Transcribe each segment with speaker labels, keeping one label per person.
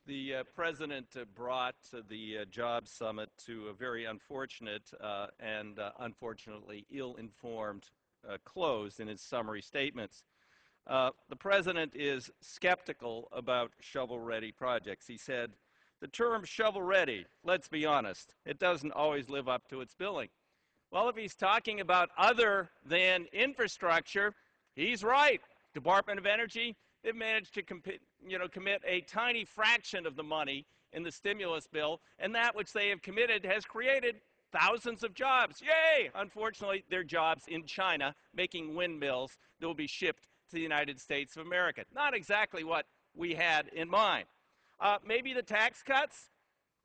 Speaker 1: The President brought the Jobs Summit to a very unfortunate and unfortunately ill-informed close in his summary statements. The President is skeptical about shovel-ready projects. He said, the term shovel-ready, let's be honest, it doesn't always live up to its billing. Well, if he's talking about other than infrastructure, he's right. Department of Energy, they've managed to commit a tiny fraction of the money in the stimulus bill, and that which they have committed has created thousands of jobs. Yay! Unfortunately, they're jobs in China making windmills that will be shipped to the United States of America. Not exactly what we had in mind. Maybe the tax cuts?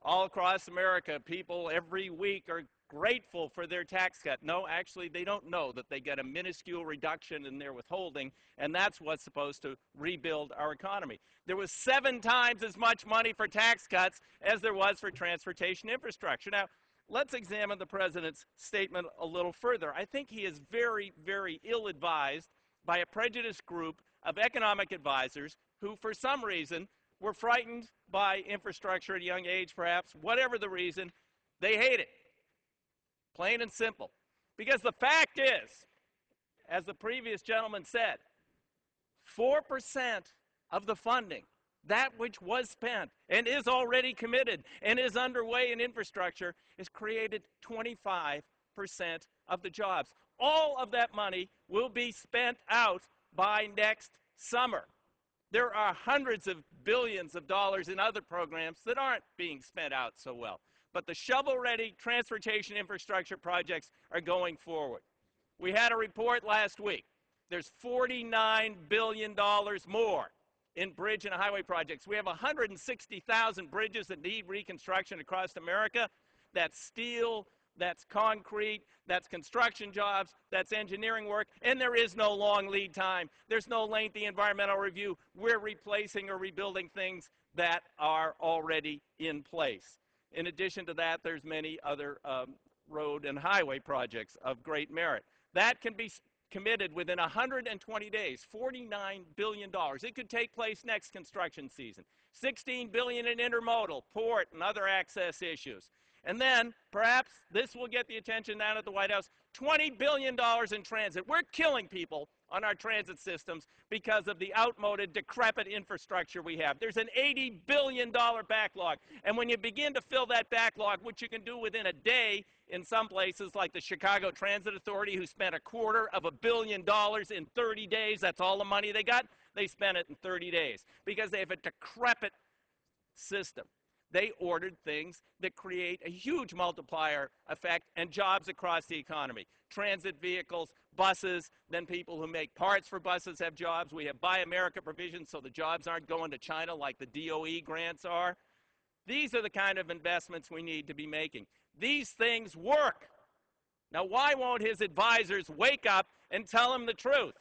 Speaker 1: All across America, people every week are grateful for their tax cut. No, actually, they don't know that they get a minuscule reduction in their withholding, and that's what's supposed to rebuild our economy. There was 7 times as much money for tax cuts as there was for transportation infrastructure. Now, let's examine the President's statement a little further. I think he is very, very ill-advised by a prejudiced group of economic advisors who, for some reason, were frightened by infrastructure at a young age, perhaps. Whatever the reason, they hate it. Plain and simple. Because the fact is, as the previous gentleman said, 4% of the funding, that which was spent and is already committed and is underway in infrastructure, has created 25% of the jobs. All of that money will be spent out by next summer. There are hundreds of billions of dollars in other programs that aren't being spent out so well. But the shovel-ready transportation infrastructure projects are going forward. We had a report last week. There's $49 billion more in bridge and highway projects. We have 160,000 bridges that need reconstruction across America. That's steel, that's concrete, that's construction jobs, that's engineering work, and there is no long lead time. There's no lengthy environmental review. We're replacing or rebuilding things that are already in place. In addition to that, there's many other road and highway projects of great merit. That can be committed within 120 days, $49 billion. It could take place next construction season. $16 billion in intermodal, port, and other access issues. And then, perhaps, this will get the attention down at the White House, $20 billion in transit. We're killing people on our transit systems because of the outmoded, decrepit infrastructure we have. There's an $80 billion backlog. And when you begin to fill that backlog, which you can do within a day in some places like the Chicago Transit Authority, who spent $250 million in 30 days, that's all the money they got, they spent it in 30 days because they have a decrepit system. They ordered things that create a huge multiplier effect and jobs across the economy. Transit vehicles, buses, then people who make parts for buses have jobs. We have Buy America provisions so the jobs aren't going to China like the DOE grants are. These are the kind of investments we need to be making. These things work. Now, why won't his advisors wake up and tell him the truth?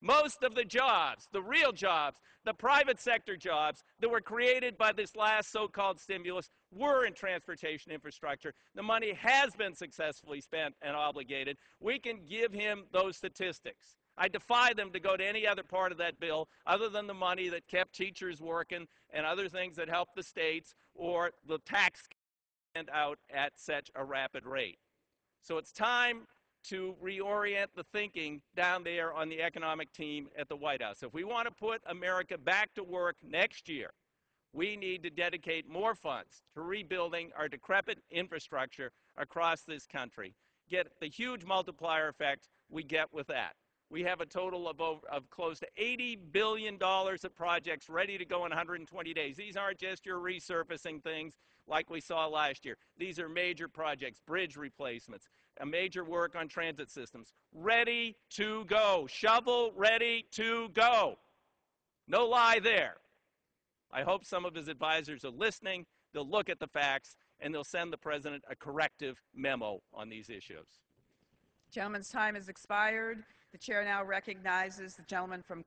Speaker 1: Most of the jobs, the real jobs, the private sector jobs that were created by this last so-called stimulus were in transportation infrastructure. The money has been successfully spent and obligated. We can give him those statistics. I defy them to go to any other part of that bill other than the money that kept teachers working and other things that helped the states or the tax sent out at such a rapid rate. So it's time to reorient the thinking down there on the economic team at the White House. If we want to put America back to work next year, we need to dedicate more funds to rebuilding our decrepit infrastructure across this country. Get the huge multiplier effect we get with that. We have a total of close to $80 billion of projects ready to go in 120 days. These aren't just your resurfacing things like we saw last year. These are major projects, bridge replacements, a major work on transit systems, ready to go, shovel ready to go. No lie there. I hope some of his advisors are listening, they'll look at the facts, and they'll send the President a corrective memo on these issues.
Speaker 2: Gentleman's time has expired. The chair now recognizes the gentleman from